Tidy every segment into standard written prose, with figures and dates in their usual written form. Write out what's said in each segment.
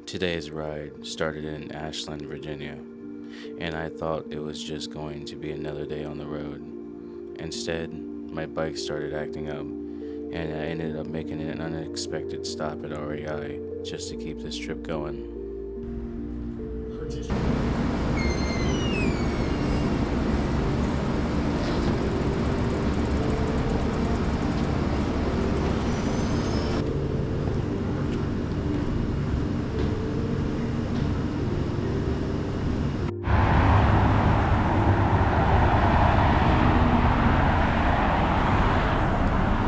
Today's ride started in Ashland, Virginia, and I thought it was just going to be another day on the road. Instead, my bike started acting up, and I ended up making an unexpected stop at REI just to keep this trip going.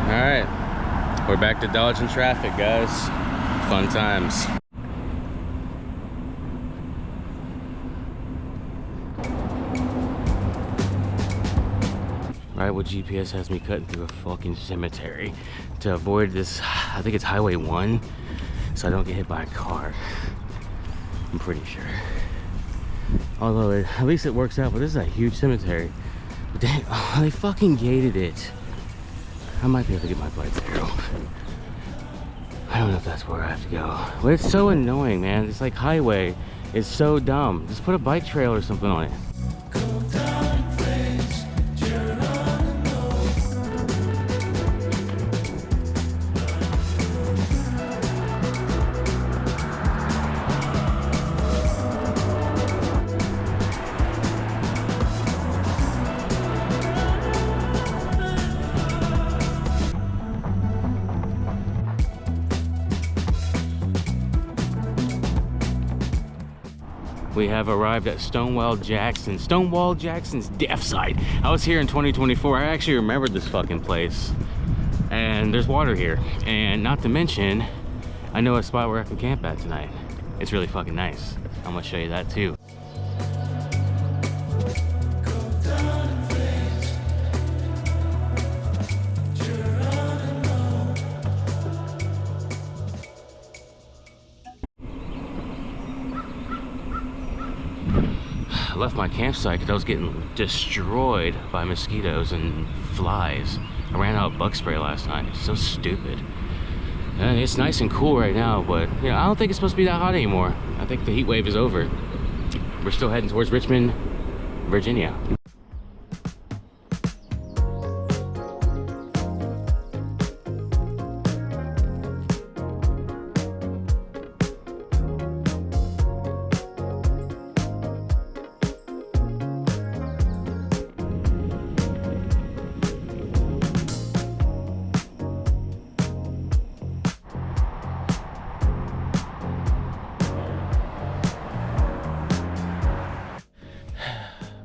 Alright, we're back to dodging traffic, guys. Fun times. Right, well, GPS has me cutting through a fucking cemetery to avoid this, I think it's Highway 1, so I don't get hit by a car. I'm pretty sure. Although, at least it works out, but this is a huge cemetery. But dang, oh, they fucking gated it. I might be able to get my bike through. I don't know if that's where I have to go. But it's so annoying, man. It's like highway. It's so dumb. Just put a bike trail or something on it. We have arrived at Stonewall Jackson. Stonewall Jackson's death site. I was here in 2024. I actually remembered this fucking place. And there's water here. And not to mention, I know a spot where I can camp at tonight. It's really fucking nice. I'm gonna show you that too. I left my campsite because I was getting destroyed by mosquitoes and flies. I ran out of bug spray last night. It's so stupid. And it's nice and cool right now, but you know, I don't think it's supposed to be that hot anymore. I think the heat wave is over. We're still heading towards Richmond, Virginia.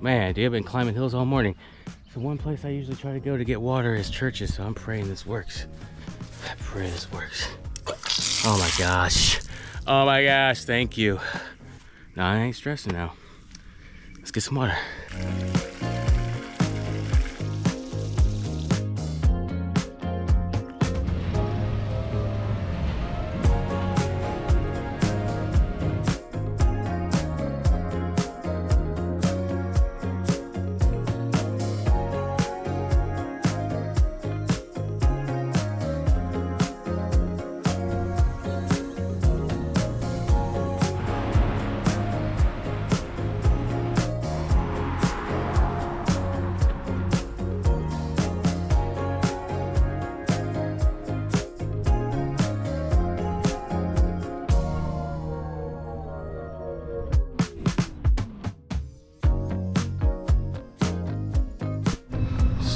Man, dude, I've been climbing hills all morning. The one place I usually try to go to get water is churches, so I'm praying this works. I pray this works. Oh my gosh. Oh my gosh, thank you. No, I ain't stressing now. Let's get some water.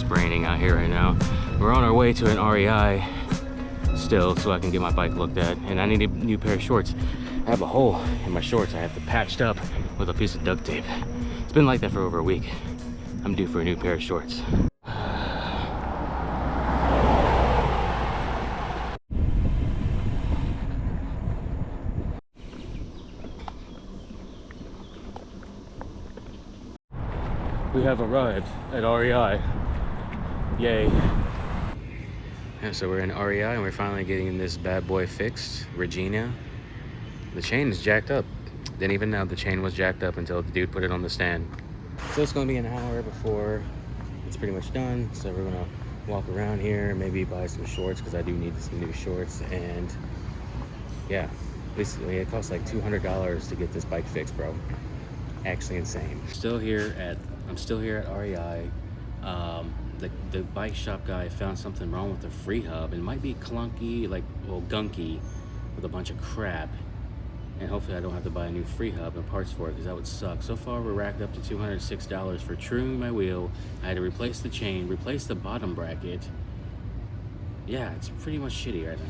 Raining out here right now. We're on our way to an REI still, so I can get my bike looked at, and I need a new pair of shorts. I have a hole in my shorts. I have to patched up with a piece of duct tape. It's been like that for over a week. I'm due for a new pair of shorts. We have arrived at REI. Yay. Yeah, so we're in REI and we're finally getting this bad boy fixed. Regina. The chain is jacked up. Didn't even know the chain was jacked up until the dude put it on the stand. So it's gonna be an hour before it's pretty much done. So we're gonna walk around here, maybe buy some shorts because I do need some new shorts, and yeah, At least it costs like $200 to get this bike fixed, bro. Actually insane. I'm still here at REI. The bike shop guy found something wrong with the free hub. It might be clunky, like, well, gunky, with a bunch of crap. And hopefully I don't have to buy a new free hub and parts for it, because that would suck. So far we're racked up to $206 for truing my wheel. I had to replace the chain, replace the bottom bracket. Yeah, it's pretty much shitty right now.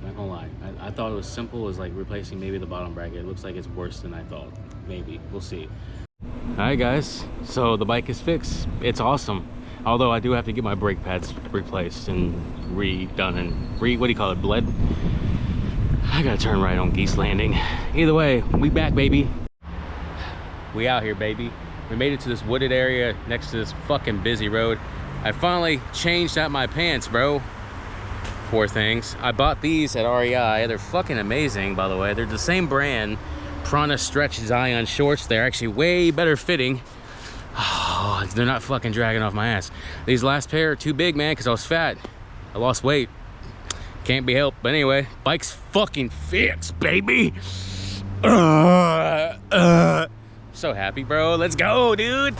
Not gonna lie. I thought it was simple as like replacing maybe the bottom bracket. It looks like it's worse than I thought. Maybe. We'll see. Alright guys, so the bike is fixed. It's awesome. Although I do have to get my brake pads replaced and redone and what do you call it, bled? I gotta turn right on Geese Landing. Either way, we back, baby. We out here, baby. We made it to this wooded area next to this fucking busy road. I finally changed out my pants, bro. Poor things. I bought these at REI. They're fucking amazing, by the way. They're the same brand, Prana Stretch Zion shorts. They're actually way better fitting. Oh, they're not fucking dragging off my ass. These last pair are too big, man, because I was fat. I lost weight. Can't be helped. But anyway, bike's fucking fixed, baby. So happy, bro. Let's go, dude.